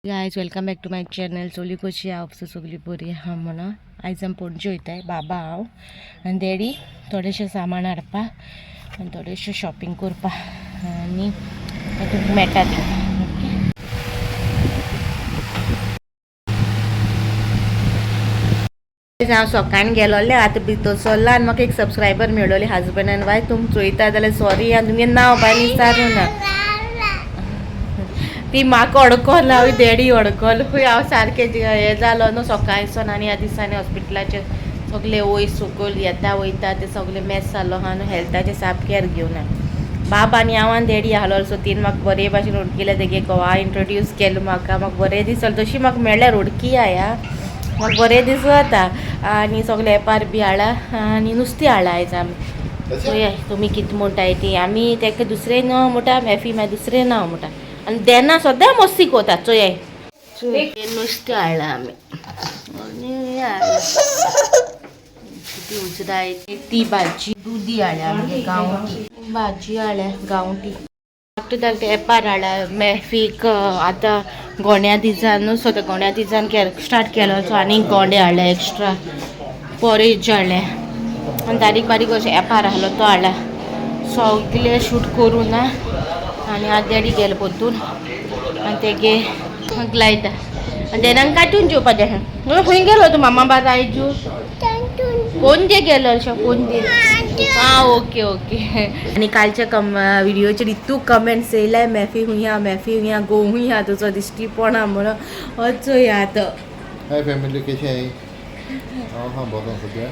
Guys welcome back to my channel. चोली कशी हांव सगळी बरी हा म्हणा. आयज आमी पणजे वयताय, बाबा हांव आनी डॅडी थोडेशें सामान हाडपा आनी थोडेशें शॉपिंग करपा आनी तुमकां मेळटा ती. हांव सकाळीं गेलोलें, आतां भितर सरला आनी म्हाका एक सबस्क्रायबर मेळ्ळोले, हजबंड एंड वायफ. तुमी चोयता जाल्यार सॉरी आनी तुमगे नांव बाय विचारूं ना. ती म्हाका अडकल, हांव डॅडी अडकल खंय. हांव सारकें हें जालो न्हू सकाळींसून आनी ह्या दिसांनी हॉस्पिटलाचेर सगळे वयर सकयल येता वयता ते सगळे मॅस जालो आहा न्हू, हेल्थाचें साप कॅर घेवना. बाब आनी हांव आनी डॅडी आहलो सो तीन म्हाका बरे भाशेन ओळखिले. तेगे घोवा इंट्रोड्यूस केलो म्हाका बरें दिसलें. तशी म्हाका मेळ्ळ्यार ओळखी आया म्हाका बरें दिसता. आनी सगळे एपार बी हाडा आनी नुस्तें हाडा आयज आमी. चोया तुमी कितें म्हणटाय ती. आमी तेका दुसरें नांव म्हणटा, मॅफी मागीर दुसरें नांव म्हणटा आनी देना सद्दां मस्ती कोता. चोया नुस्तें हाडला आमी आनी कितें उजराय ती भाजी दुदी हाडल्या आमगे गांवठी भाजी हाडल्या गांवठी. धाकटे धाकटे एपार हाडला. मॅफीक आतां गोंड्या दिसान न्हू सो त्या गोंड्या दिसान स्टार्ट केलो सो आनीक गोंडे हाडल्या एक्स्ट्रा. पॉरेज हाडल्या आनी बारीक बारीक अशें एपार आहलो तो हाडला. सगलें शूट करून ना आनी आतां डॅडी गेलो पोत्तून आनी तेगे लायता आनी देनाक काटून जेवपाचें आहा. खंय गेलो तूं मामा बार आयजू पणजे गेलो पणजे. आं ओके ओके. आनी कालच्या व्हिडिओचेर इतू कमेंट्स येयलाय मॅफी हुंया गो हुंया तुजो दिश्टीपणा म्हणून वचो आतां. हाय फॅमिली, कशी आहे? हां बघा सध्या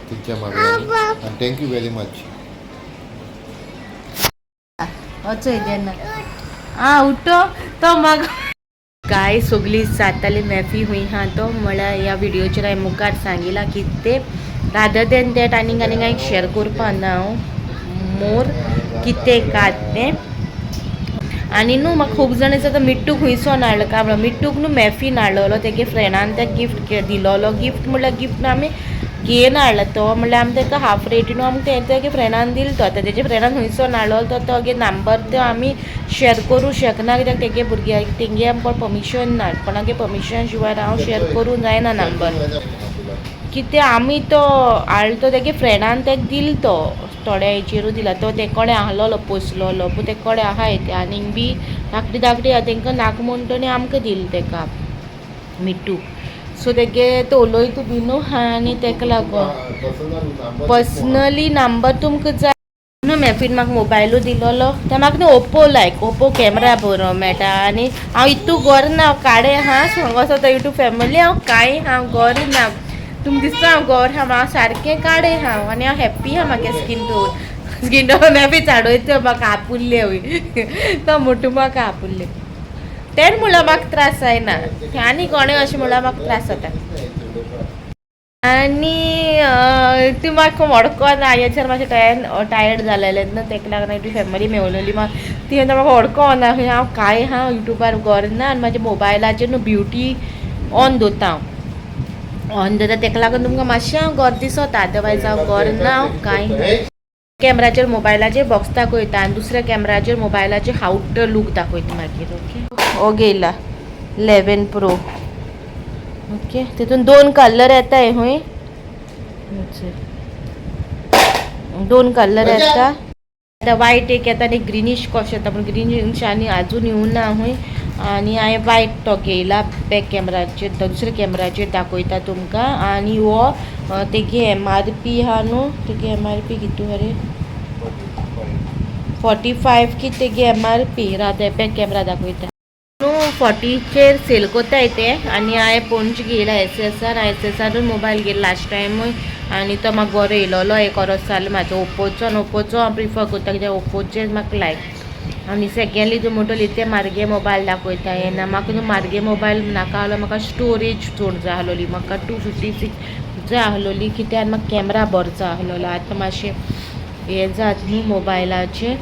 तुमच्या मागणी आणि थँक्यू व्हेरी मच. वचो जेन्ना आं उठो तो म्हाका काय सगळी जाताली मॅफी हुंय हा तो म्हळ्यार ह्या व्हिडिओचेर हांवें मुखार सांगिला की ते रादर दॅन दॅट आनीक हांवें शेअर करपा ना हांव मोर कितें कात तें. आनी न्हू म्हाका खूब जाण दिसता मिट्टूक खुंयसून हाडलो काय म्हणून. मिट्टूक न्हू मॅफीन हाडलोलो तेगे फ्रेंडान तेका गिफ्ट दिलोलो. गिफ्ट म्हणल्यार गिफ्ट आमी घेवन हाडला तो म्हणल्यार आमी तेका हाफ रेटीन आमकां तेगे फ्रेंडान दिलो तो. आतां तेजे फ्रेंडान खुंयसून हाडलो तो तेगे नंबर तो आमी शेअर करूं शकना कित्याक तेगे भुरग्याक तेगे आमकां परमिशन ना. कोणागे परमिशन शिवाय हांव शेअर करूं जायना नंबर. कितें आमी तो हाडलो तो तेगे फ्रेंडान तेका दिलो तो थोड्या हेचेरूच दिला. तो ते कडेन आहलोलो पोसलोलो पूण ते कडेन आहाय ते आनीक बी धाकटी धाकटी तेंकां नाका म्हूण ताणें आमकां दिलो तेका मिट्टू. सो तेगे तो उलयता बी न्हू आनी तेका लागून पर्सनली नंबर तुमकां जाय न्हू. मॅफीन म्हाका मोबायलू दिलोलो तो म्हाका न्हू ओप्पो ओप्पो कॅमेरा बरो मेळटा. आनी हांव इतू गोर ना काडे हा सांगो तो यूट्यूब फॅमिली हांव कांय हांव गोर ना. तुमकां दिसता हांव गोर हा हांव सारकें काडे हांव आनी हांव हॅप्पी हा म्हागे स्कीन टोन मॅफी चाडोयता म्हाका आपुल्ले वय तो मोठू म्हाका आपुल्ले. तेण म्हणल्यार म्हाका त्रास जायना आनी कोणें अशें म्हणल्यार म्हाका त्रास जाता. आनी ती म्हाका वडकोन हाचेर मातशें टायर्ड जालेलें न्हू तेका लागून यूट्यूब फॅमिली मेवलेली ती म्हाका वडकोन हांव कांय हांव युट्यूबार गरना आनी म्हाज्या मोबायलाचेर न्हू ब्युटी ऑन दवरता हांव ऑन दवरता तेका लागून तुमकां मातशें हांव गोर दिसता. अदरवायज हांव गोर ना हांव कांय कॅमेराचेर मोबायलाचेर बॉक्स दाखयता आनी दुसऱ्या कॅमेराचेर मोबायलाचेर आउटर लूक दाखयता मागीर. ओके हो घेयला 11 Pro. ओके तितून 2 कलर येताय हूंय 2 कलर येता. आतां वायट एक येता आनी ग्रिनीश कशें येता पूण ग्रिनीश आनी आजून येवना हूंय. आनी हांवें वायट तो घेयला बॅक कॅमेराचेर दुसऱ्या कॅमेराचेर दाखयता तुमकां. आनी हो तेगे MRP आहा न्हू तेगे MRP कितू रे 45 की तेगे MRP रावता बॅक कॅमेरा दाखयता न्हू 40चेर सेल कोत्ताय ते. आनी हांवें पणजे घेयला SSR मोबायल घेयला लास्ट टायमूय आनी तो म्हाका बरो येयलोलो एक वर्स जालें म्हाजो ओप्पोचो हांव प्रिफर कोत्ता कित्याक ओप्पोचेर म्हाका लायक. आनी सेकेंडली तूं म्हणटली ते म्हारगे मोबायल दाखयता येना म्हाका न्हू म्हारगे मोबायल नाका आहलो. म्हाका स्टोरेज चड जाय आहलोली म्हाका 256 जाय आहलोली कित्याक म्हाका कॅमेरा बरो जाय आहलोलो. आतां मातशें हें जाता न्हू मोबायलाचें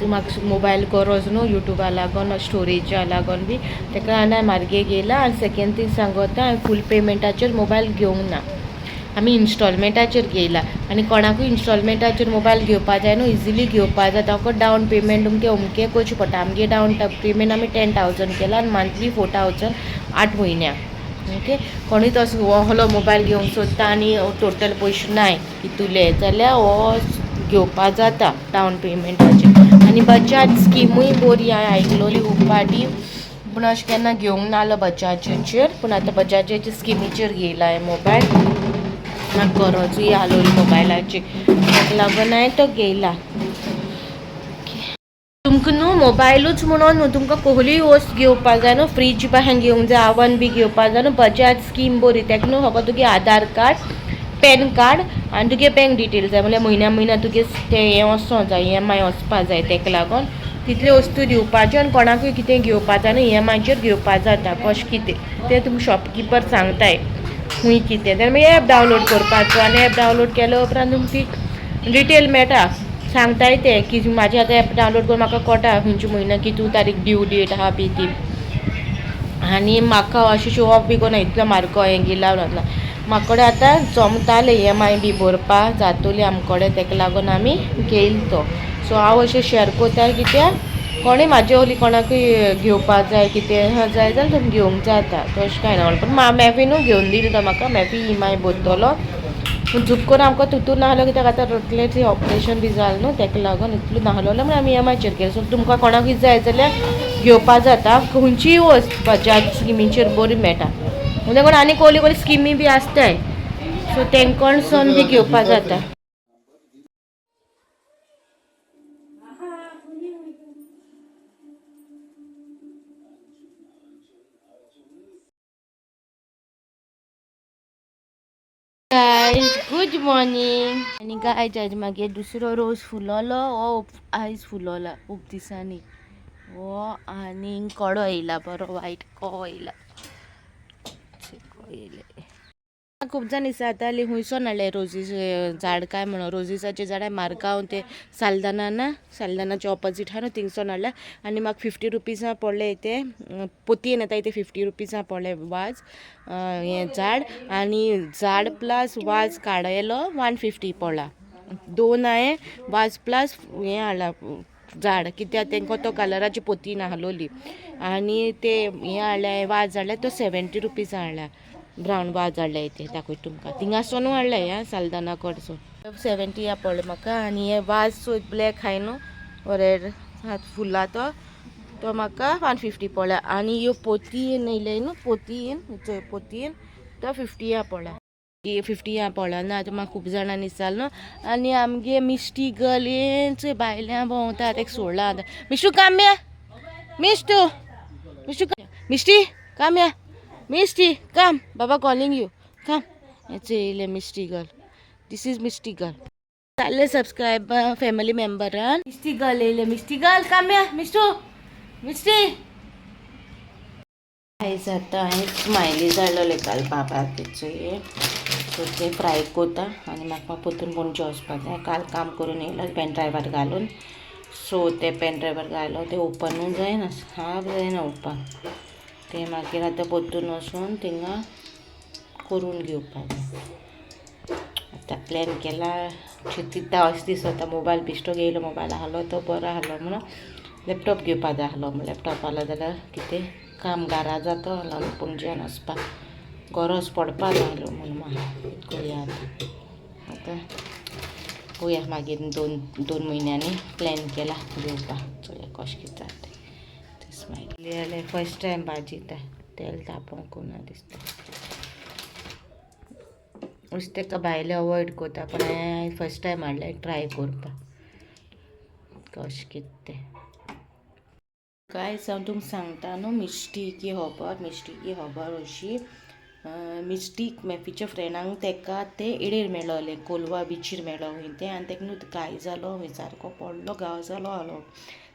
तूं म्हाका मोबायल गरज न्हू युट्यूबा लागून स्टोरेजा लागून बी तेका लागून हांवें म्हारगे घेयला. आनी सेकेंड थींग सांगता हांवें फूल पेमेंटाचेर मोबायल घेवंक ना. आमी इन्स्टॉलमेंटाचेर घेयला आनी कोणाकूय इन्स्टॉलमेंटाचेर मोबायल घेवपा जाय न्हू इजिली घेवपा जाता फकत डावन पेमेंट अमकें करचें पडटा आमगे डावन पेमेंट आमी 10,000 केला आनी मंथली 4,000 8 म्हयन्याक ओके कोणूय तसो व्हडलो मोबायल घेवंक सोदता आनी टोटल पयशे नाय इतुले जाल्यार हो घेवपा जाता डावन पेमेंटाचेर आनी बजाज स्किमूय बरी हांवें आयकलोली खूब फाटी पूण अशें केन्ना घेवंक नासलो बजाजाचेर पूण आतां बजाजाच्या स्किमीचेर घेयला हांवें मोबायल म्हाका गरजूय आसलोली मोबायलाची ताका लागून हांवें तो घेयला तुमकां न्हू मोबायलूच म्हणून न्हू तुमकां कसलीय वस्त घेवपाक जाय न्हू फ्रीज बाहेर घेवंक जाय आवन बी घेवपाक जाय न्हू बजाज स्कीम बरी ताका न्हू फकत तुगे आधार कार्ड पॅन कार्ड आनी तुगे बँक डिटेल्स जाय म्हणल्यार म्हयन्या तुगे तें हें वचों जाय EMI वचपा जाय ताका लागून तितल्यो वस्तू दिवपाच्यो आनी कोणाकूय कितें घेवपाक जाय न्हू EMIचेर घेवपाक जाता कशें कितें तें तुमकां शॉपकिपर सांगताय खूंय कितें तेन्ना मागीर एप डावनलोड करपाचो आनी एप डावनलोड केल्या उपरांत तुमची डिटेल मेळटा सांगताय ते की म्हाजें आतां एप डावनलोड करून म्हाका कळटा खंयच्या म्हयन्याक कितू तारीख ड्यू डेट आहा बी ती आनी म्हाका अशें शो ऑफ बी कोन्ना इतलो मार्को हें गेला म्हाका कडेन आतां जमतालें EMI बी भरपा जातोली आमचे कडेन ताका लागून आमी घेयला तो सो हांव अशें शेअर कोत्ता कित्याक कोणें म्हाजे वली कोणाकूय घेवपाक जाय कितें जाय जाल्यार तुमी घेवंक जाता तशें कांय ना पूण मॅफीनूय घेवन दिली तो म्हाका मॅफी EMI भरतलो पूण झूक करून आमकां तितूर नासलो कित्याक आतां रटलेचें ऑपरेशन बी जालें न्हू ताका लागून इतलो नासलो म्हण आमी EMIचेर केलें सो तुमकां कोणाकूय जाय जाल्यार घेवपाक जाता खंयचीय वस्त बजाज स्किमीचेर बरी मेळटा म्हणजे कोण आनी कसली स्किमी बी आसताय सो तेंकोणसून बी घेवपाक जाता गायज गुड मॉर्निंग आनी गायज आज मागीर दुसरो रोज फुलोलो हो आयज फुलोला खूब दिसांनी हो आनी कडो येयला बरो वायट को येयला खूब जाण विचारतालीं खुंयसून हाडलें रोजीचे झाड काय म्हणून रोजीसाचे झाड मारगांव ते सालदाना ना सालदानाच्या ऑपोजीट आहा न्हू थिंगसून हाडल्या आनी म्हाका 50 रुपीजां पडले ते पोतयेन येता ते 50 रुपीजां पडले वाज हें झाड आनी झाड प्लस वाज काडयलो 150 पडला दोन हांवें वाज प्लस हें हाडला झाड कित्याक तांकां तो कलराची पोती आहलोली आनी ते हें हाडलें वाज हाडलें तो 70 रुपीज हाडला ब्रावन वाज हाडले ते दाखय तुमकां थिंगासून हाडले ह्या सालदाना कडसून 70 ह्या पडले म्हाका आनी हे वाज सो ब्लॅक हाय न्हू रेड फुला तो म्हाका 150 पडला आनी ह्यो पोतयेन येयले न्हू पोतयेन तो 50 ह्या पडला 50 ह्या पडला ना आतां म्हाका खूब जाणांनी विचारलें न्हू आनी आमगे मिस्टी गर्ल हेंच भायल्यां भोंवता ताका सोडला आतां मिस्टू काम्या मिस्टू मिस्टी काम्या मिस्टी कम बाबा कॉलिंग यू कम हेच येयले misty girl this is misty girl जाले सबस्क्रायबर फॅमिली मेंबरान मिस्टी गर्ल येयले मिस्टी गर्ल काम्या मिस्टू मिस्टी आयज आतां हांवें स्मायली जालोले काल बाबाचे सो ते फ्राय कोता आनी म्हाका पोतून पणजे वचपाक जाय काल काम करून येयलो पेन ड्रायव्हर घालून सो ते पेन ड्रायव्हर घालो ते ओपनूच जायना हाफ जायना ओपन ते मागीर आतां पोतून वचून थिंगा करून घेवपाक जाय आतां प्लॅन केला चिंतिता अशें दिसता मोबायल बिश्टो घेयलो मोबायल आहलो तो बरो आहलो म्हणून लॅपटॉप घेवपाक जाय आहलो लॅपटॉप आहलो जाल्यार कितें कामगारा जातो आहलो पणजेन वचपाक गरज पडपा लागलो म्हणून म्हाका करुया आतां पळोवया मागीर दोन म्हयन्यांनी प्लॅन केला घेवपाक चोया कशें कितें जाता तें स्मायली जाल्यार फर्स्ट टायम भाजी तेल तापोवंक ना दिसता नुस्तें भायलें अवॉयड करता पण हांवें फर्स्ट टायम हाडलें ट्राय करपाक कशें कितें तें गायज हांव तुमकां सांगता न्हू मिस्टी की खबर अशी मिस्टीक मॅफीच्या फ्रेंडांक ताका ते एडेर मेळ्ळले कोलवा बिचीर मेळ्ळो खंय तें आनी ताका न्हू गाय जालो खंय सारको पडलो गांव जालो आहलो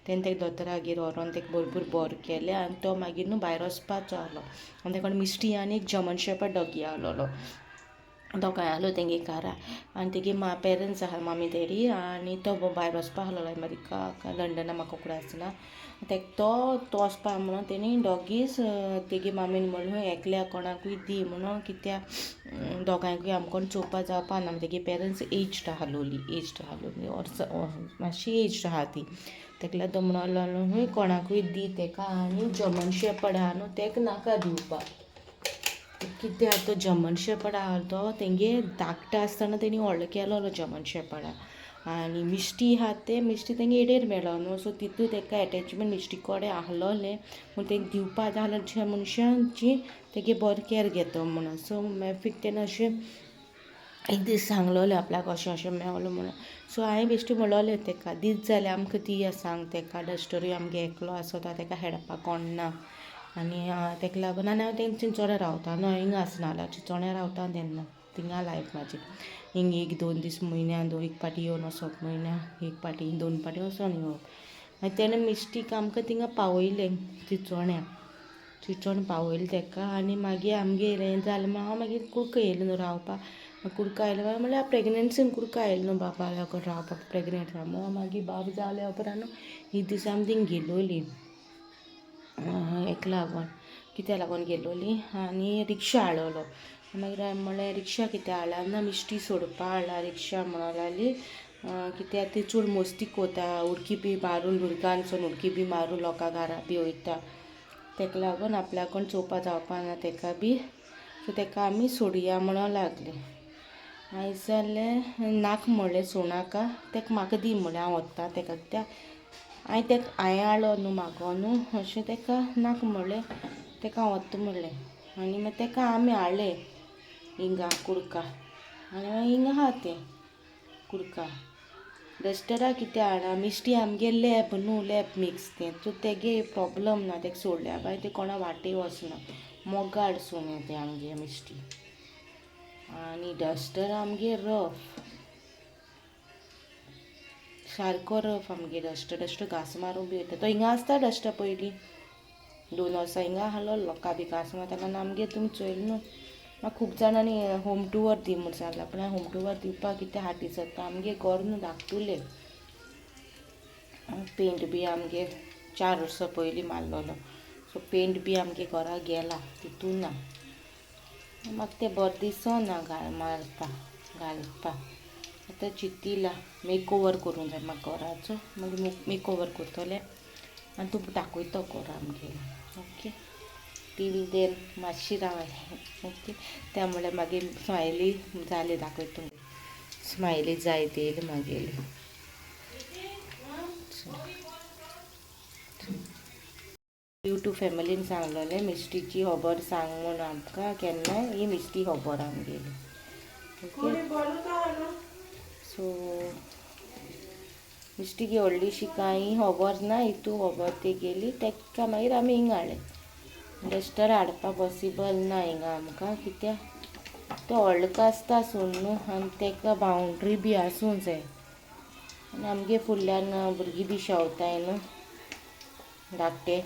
तेन्ना ताका दोतोरागेर व्हरोन ताका भरपूर बोर केलें आनी तो मागीर न्हू भायर वचपाचो आहलो आनी ताका मिस्टी आनी एक जर्मन शेपर्ड डॉगी आहलो दोगांय आहलो तेंगे कारा आनी तेगे पेरंट्स आहा मामी डॅडी आनी तो भायर वचपा आहलो अमेरिका लंडना म्हाका कोकडा आसतना तेका तो वचपा म्हणून तेणी डॉगीज तेगे मामीन म्हणून एकल्या कोणाकूय दी म्हणून कित्या दोगांयकूय आमकोण चोवपा जावपा ना तेगे पेरंट्स एज्ड आहलोली और मातशी एज्ड आहा ती तेका लागून तो म्हणून कोणाकूय दी तेका आनी जर्मन शेपर्ड आहा न्हू तेका नाका दिवपाक कित्याक तो जर्मन शेपर्ड आहा तो तेंगे धाकटो आसतना तेणी व्हडलो केलोलो जर्मन शेपर्डाक आनी मिश्टी आहा ते मिश्टी तेंगे एडेर मेळ्ळो न्हू सो तितून तेका एटेचमेंट मिश्टी कोडे आहलोलें पूण तेंका दिवपा जाल्यार ज्या मनशांची तेगे बरो कॅर घेता म्हणून सो मॅफीक तेणें अशें एक दीस सांगलोलें आपल्याक अशें अशें मेवलें म्हणून सो हांवें बेश्टी म्हणलोलें तेका दीत जाल्यार आमकां दिया सांग तेका डस्टरूय आमगे एकलो आसता तेका हेडपाक कोण ना आनी तेका लागून आनी हांव तेंग चिंचोड्या रावता न्हू हिंगा आसना चिंचोड्या रावता तेन्ना थिंगा लायफ म्हाजी हिंग 1-2 दीस म्हयन्यान एक पाटी येवन वचप म्हयन्याक एक पाटी 2 पाटी वचोन येवप आनी तेणें मिस्टीक आमकां थिंगा पावयलें चिंचोण पावयलें तेका आनी मागीर आमगेर हें जालें हांव मागीर कुडका येयलें न्हू रावपाक कुडका आयलें म्हणल्यार प्रेग्नन्सीन कुडका आयलें न्हू बाबा लागून रावपाक प्रेग्नेंट राव मागीर बाब जाल्या उपरांत न्हू एक दीस आमी थिंग गेलोलीं हेका लागोन कित्या लागोन गेलोलीं आनी रिक्षा हाडलो मागीर हांवें म्हणलें रिक्षा कित्याक हाडला ना मिश्टी सोडपा हाडला रिक्षा म्हणून लागली कित्याक ती चड मस्ती कोता उडकी बी मारून भुरग्यांसून उडकी बी मारून लोकां घरा बी वयता तेका लागून आपल्याकून चोवपा जावपा ना तेका बी सो तेका आमी सोडया म्हणून लागली आयज जाल्यार नाका म्हणलें सोडनाका तेका म्हाका दी म्हणलें हांव व्हरतां तेका कित्याक हांवें हाडलो न्हू म्हागो न्हू अशें तेका नाका म्हणलें तेका हांव व्हरता म्हणलें आनी मागीर तेका आमी हाडलें हिंगा कुडका आनी हिंगा आहा तें कुडका डस्टरा कित्याक हाडना मिश्टी आमगे लॅब न्हू लॅब मिक्स तें सो तेगे प्रॉब्लम ना तेका सोडल्या भायर ते कोणा वाटे वचना मोगाड सून येते आमगे मिश्टी आनी डस्टर आमगे रफ सारको रफ आमगे डस्टर घास मारूंक बी वयता तो हिंगा आसता डस्टर पयलीं 2 वर्सां हिंगा आहलो लोकां बी घास मारता तेन्ना आमगे तुमी चोयलें न्हू म्हाका खूब जाणांनी होम टूवर दी म्हूण सांगलां पूण हांवें होम टूवर दिवपाक कितें हाटी जाता आमगे घर न्हू धाकटुलें पेंट बी आमगे 4 वर्सां पयलीं मारलोलो सो पेंट बी आमगे घरा गेला तितून ना म्हाका तें बरें दिसना घालपाक आतां चिंतिलां मेक ओवर करूंक जाय म्हाका घराचो मागीर मेक ओवर करतलें आनी तुका दाखयता घर आमगेलें ओके टील देन मातशी रावलें ओके त्या म्हणल्यार मागीर स्मायली जालें दाखयता स्मायली जाय येयली मागेली यूट्यूब फॅमिलीन सांगलोलें मिस्टीची खबर सांग म्हणून आमकां केन्नाय ही मिस्टी खबर आमगेली ओके सो मिस्टीक व्हडलीशी कांय खबर ना हितू खबर ती गेली तेका मागीर आमी हिंगा हाडलें डस्टर हाडपा पॉसिबल ना हिंगा आमकां कित्याक तो व्हडलो आसता सून न्हू आनी तेका बाउंड्री बी आसूं जाय आनी आमगे फुडल्यान भुरगीं बी शेवताय न्हू धाकटे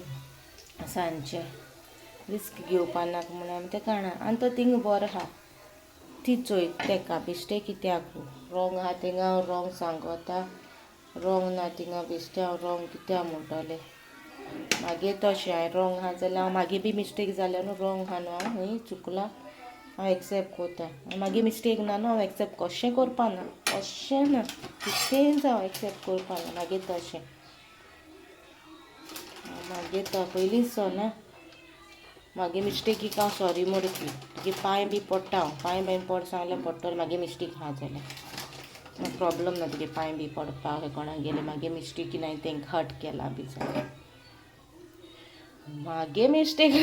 सांजचे रिस्क घेवपा नाका म्हणून आमी तेका हाडना आनी तो थिंग बरो आहा ती चोयता तेका बेश्टें कित्याक रॉंग आहा थिंगा हांव रॉंग सांगोता रॉंग ना थिंगा बेश्टें हांव रॉंग कित्याक म्हणटलें मागीर तशें हांवें रॉंग आहा जाल्यार हांव मागीर बी मिस्टेक जाल्यार न्हू रॉंग आहा न्हू हांव खंय चुकलां हांव एक्सेप्ट कोता मागीर मिस्टेक ना न्हू हांव एक्सेप्ट कशें करपा ना अशें ना कितेंच हांव एक्सेप्ट करपा ना मागीर तशें मागीर तो पयलींच सो ना मागीर मिस्टेकीक हांव सॉरी म्हणटली तुगे पांय बी पडटा हांव पांय बी पड सांगल्यार पडटलें मागीर मिस्टेक आहा जाल्यार प्रॉब्लम ना तुगे पांय बी पडपाक कोणाक गेले मागीर मिस्टेकीन हांवें तेंकां हट केला बी जाल्यार मागीर मिस्टेक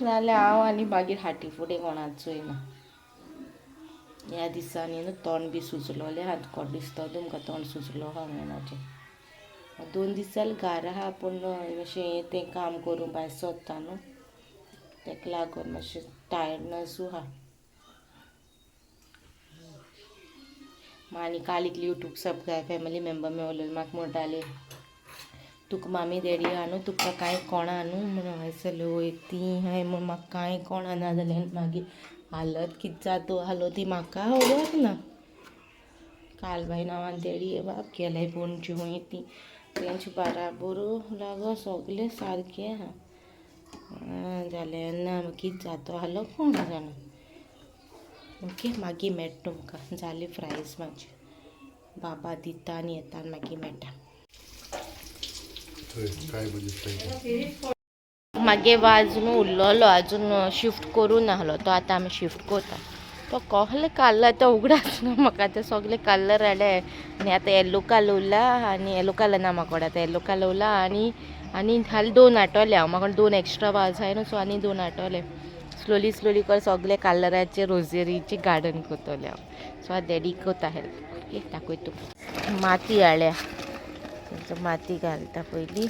जाल्यार हांव आनी मागीर हाटी फुडें कोणाक चोयना ह्या दिसांनी न्हू तोंड बी सुजलोलें आतां कोण दिसता तुमकां तोंड सुजलो आहा म्हणून म्हाजें 2 दीस जालें घरा आहा पूण अशें हें तें काम करून भायर सरता न्हू तेका लागून मातशें टायर्डनसूय आहा आनी काल इतली यूट्यूब सगळ्या फॅमिली मेंबर मेवलेली म्हाका म्हणटाली तुका मामी डॅडी आहा न्हू तुका कांय कोणा न्हू म्हणून हांवें चलो ती हांवें म्हूण म्हाका कांय कोणा ना जाल्यार मागीर हालत कित जातो हालो ती म्हाका खबर ना. काल बाई नांवान तेडी बाप केल्याय पणची हुंय ती तेंची बाराबर लागो सगलें सारकें आहा जालें ना कित जातो हालो कोण जाणा. ओके मागीर मेट तुमकां जाली फ्रायज म्हाजी. बाबा दिता आनी येता आनी मागीर मेळटा. काय बघितलं मागे अजून उरलोलो अजून शिफ्ट करून आहलो तो आतां आमी शिफ्ट करता. तो कहले काडला तो उगडाच ना म्हाका आतां सगळे कलर हाडले आनी आतां येल्लो कलर उरला आनी येल्लो कलर ना म्हाका आतां येल्लो कलर उरला आनी हालीं 2 हाडटलें हांव म्हाका 2 एक्स्ट्रा बाल जाय न्हू सो आनी 2 हाडटलें. स्लोली कर सगळे कलराचे रोजेरीचे गार्डन करतलें हांव सो आतां डॅडी करता हेल्प. ओके दाखय तूं माती हाडल्या माती घालता पयलीं.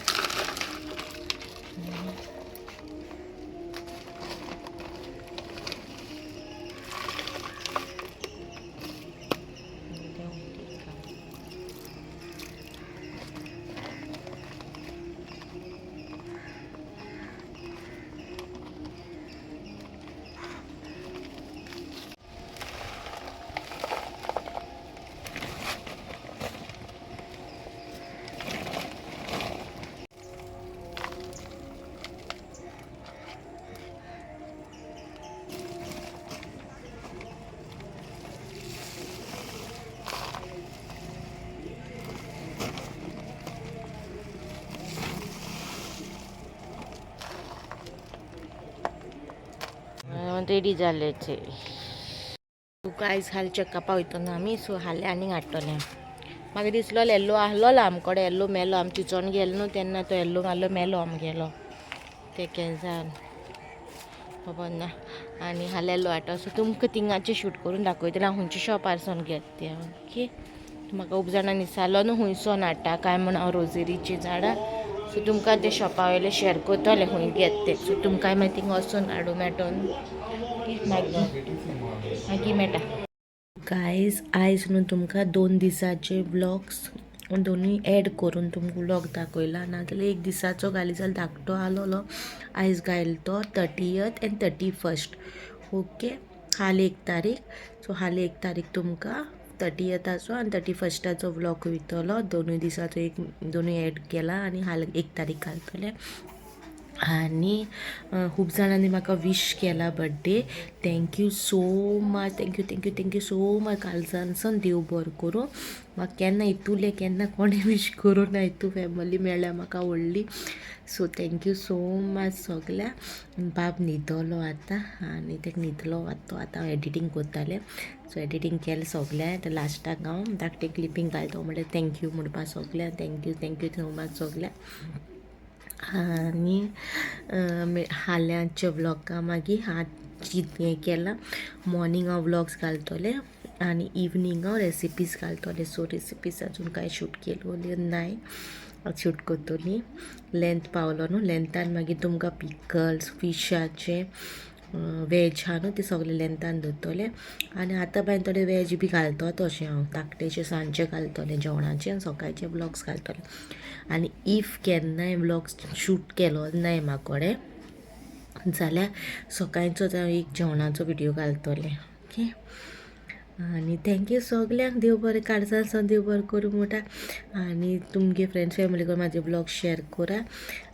रेडी जालेचे कांयच हाल चेकअपा वयतना आमी सो हाले आनीक हाडटलें. म्हाका दिसलो येल्लो आहलोलो आमकोडे येल्लो मेलो आमी चिंचोन गेलो न्हू तेन्ना तो येल्लो आहलो मेलो आमगेलो ते केजान खबर ना. आनी हालेलो हाडटा सो तुमकां थिंगाचे शूट करून दाखयतलें हांव खंयच्या शॉपारसून घेता तें. ओके म्हाका खूब जाणां विचारलो न्हू खुंयसून हाडटा काय म्हण हांव रोजेरीची झाडां सो तुमकां ते शॉपा वयले शेअर करतलें खंय घेता तें सो तुमकांय मागीर थिंगा वचून हाडूं मेळटो मागीर मेळटा. गायज आयज न्हू तुमकां 2 दिसाचे व्लॉग्स दोनूय एड करून तुमकां व्लॉग दाखयला नाजाल्यार 1 दिसाचो घाली जाल्यार धाकटो आसलोलो. आयज घायलो तो 30th एंड 31st. ओके हाल 1 तारीख सो हाल 1 तारीख तुमकां 30थाचो आनी 31स्टाचो व्लॉग वयतलो. दोनूय दिसाचो दोनूय एड केला आनी हाल 1 तारीख घालतलें. आनी खूब जाणांनी म्हाका विश केला birthday. Thank you so much thank you so much. कालसानसून देव बरो करूं. म्हाका केन्ना इतुलें केन्ना कोणें विश करूं ना इतू फॅमिली मेळ्ळ्या म्हाका व्हडली सो थँक्यू सो मच सगळ्यांक. बाब न्हिदलो आतां आनी तेका न्हिदलो तो आतां हांव एडिटींग करतालें सो एडिटींग केलें सगळ्यांक लास्टाक हांव धाकटें क्लिपींग घालता म्हणल्यार थँक्यू म्हणपा सगळ्यांक थँक्यू सो मच सगळ्यांक. आनी हाल्यांच्या व्लॉगा मागीर हें केलां मॉर्निंग हांव व्लॉग्स घालतलें आनी इवनींग हांव रेसिपीज घालतलें. सो रेसिपीज अजून कांय शूट केल्यो नाय शूट करतलीं. लेंथ पावलो न्हू लेंथान मागीर तुमकां पिकल्स फिशाचे वेज आहा न्हू ते सगळे लेंथान दवरतलें. आनी आतां बाय थोडें वेज बी घालता तशें हांव धाकटेशें सांजचें घालतलें जेवणाचें आनी सकाळचें व्लॉग्स घालतलें. आनी इफ केन्नाय व्लॉग्स शूट केलो नाय म्हाकोडे जाल्यार सकाळचोच हांव एक जेवणाचो व्हिडियो घालतलें. ओके आनी थँक्यू सगल्यांक. देव बरें काळजांसून देव बरें करूं म्हणटा. आनी तुमगे फ्रेंड्स फॅमिली कडेन म्हाजे ब्लॉग शेअर करा.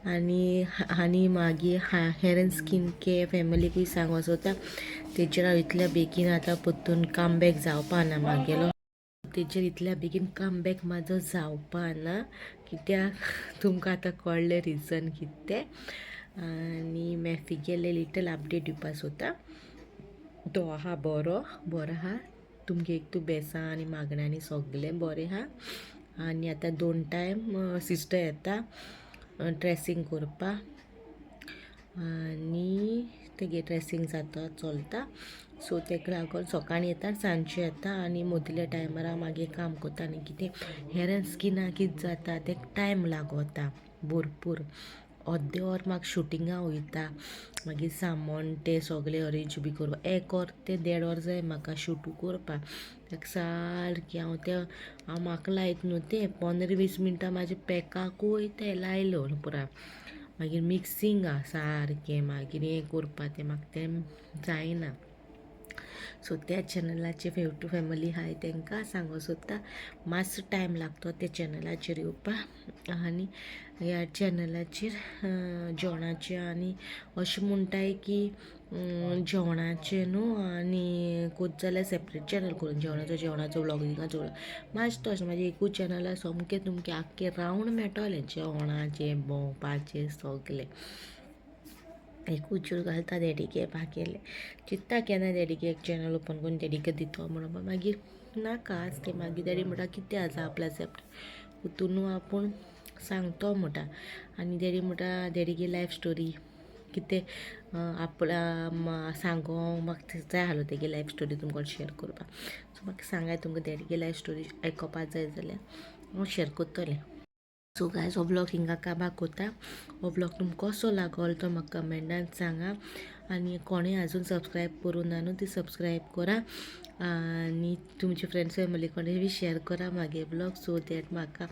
आनी मागीर हेर स्कीन केअर फॅमिलीकूय सांगूं सोदता तेचेर हांव इतल्या बेगीन आतां परतून कमबॅक जावपा ना म्हागेलो तेचेर इतल्या बेगीन कमबॅक म्हाजो जावपा ना कित्याक तुमकां आतां कळ्ळें रिजन कितें तें. आनी मॅफिगेले लिटल अपडेट दिवपा सोदता. तो आहा बरो आहा तुमगे एक तू बेसां आनी मागण्यांनी सगळें बरें आहा. आनी आतां 2 टायम सिस्टर येता ड्रेसींग करपा आनी तेगे ड्रेसींग जाता चलता सो तेका लागून सकाळीं येता सांजचें येता आनी मदल्या टायमार हांव मागीर काम करता. आनी कितें हेर स्किनाक कितें जाता तेका टायम लागता भरपूर. अर्दे वर म्हाका शुटिंगा वयता मागीर सामान तें सगळें अरेंज बी करपा 1 वर ते 1.5 वर जाय म्हाका शूट करपा. तेका सारकें हांव म्हाका लायत न्हू तें 15-20 मिनटां म्हाज्या पॅकाकूय वयताय लायलो पुरा. मागीर मिक्सिंगा सारकें मागीर हें करपा तें म्हाका तें जायना सो त्या चॅनलाचे फेव फॅमिली हाय तांकां सांगो सोदता मातसो टायम लागतो त्या चॅनलाचेर येवपाक आनी ह्या चॅनलाचेर जेवणाचे आनी अशें म्हणटाय की जेवणाचे न्हू आनी खूब जाल्यार सेपरेट चॅनल करून जेवणाचो व्लॉगिंगाचो मातशें अशें म्हाजें एकूच चॅनलार सामकें तुमचें आख्खें रावंड मेळटलें जेवणाचें भोंवपाचें सगलें एकूच घालता देडीके पाकेले चित्ता केन्ना देडीके एक चॅनल ओपन करून देडीके दितो म्हणून पण मागीर नाका आज ते मागीर देडी म्हणटा कितें आसा आपल्या सेपरेट हितून आपूण सांगतो म्हणटा आनी देडी म्हणटा देडीगे लायफ स्टोरी कितें आपल्या सांगो म्हाका जाय आहलो तेगे लायफ स्टोरी तुमकां शेअर करपाक सो म्हाका सांगाय तुमकां देडीगे लायफ स्टोरी आयकोपाक जाय जाल्यार हांव शेअर करतलें सो गायज हो ब्लॉग हिंगा काबार कोता हो ब्लॉग तुमकां कसो लागलो तो म्हाका कमेंटान सांगा आनी कोणें आजून सबस्क्रायब करूं ना न्हू ती सबस्क्रायब करा आनी तुमचे फ्रेंड्स फॅमिली कोणें बी शेअर करा मागे ब्लॉग सो दॅट म्हाका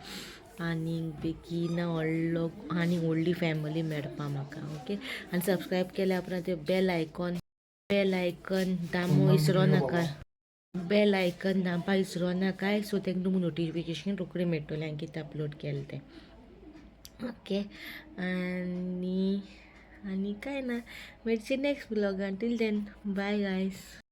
आनी बेगीन व्हडलो आनी व्हडली फॅमिली मेळपा म्हाका ओके आनी सबस्क्रायब केल्या उपरांत ते बेल आयकन दामो विसरो नाका बेल आयकन दामपा विसरो नाकाय सो तेंका तुमकां नोटिफिकेशन रोखडें मेळटलें हांवें कितें अपलोड केलें तें ओके आनी काय ना मेळचें नेक्स्ट ब्लॉगान टील देन बाय गायज.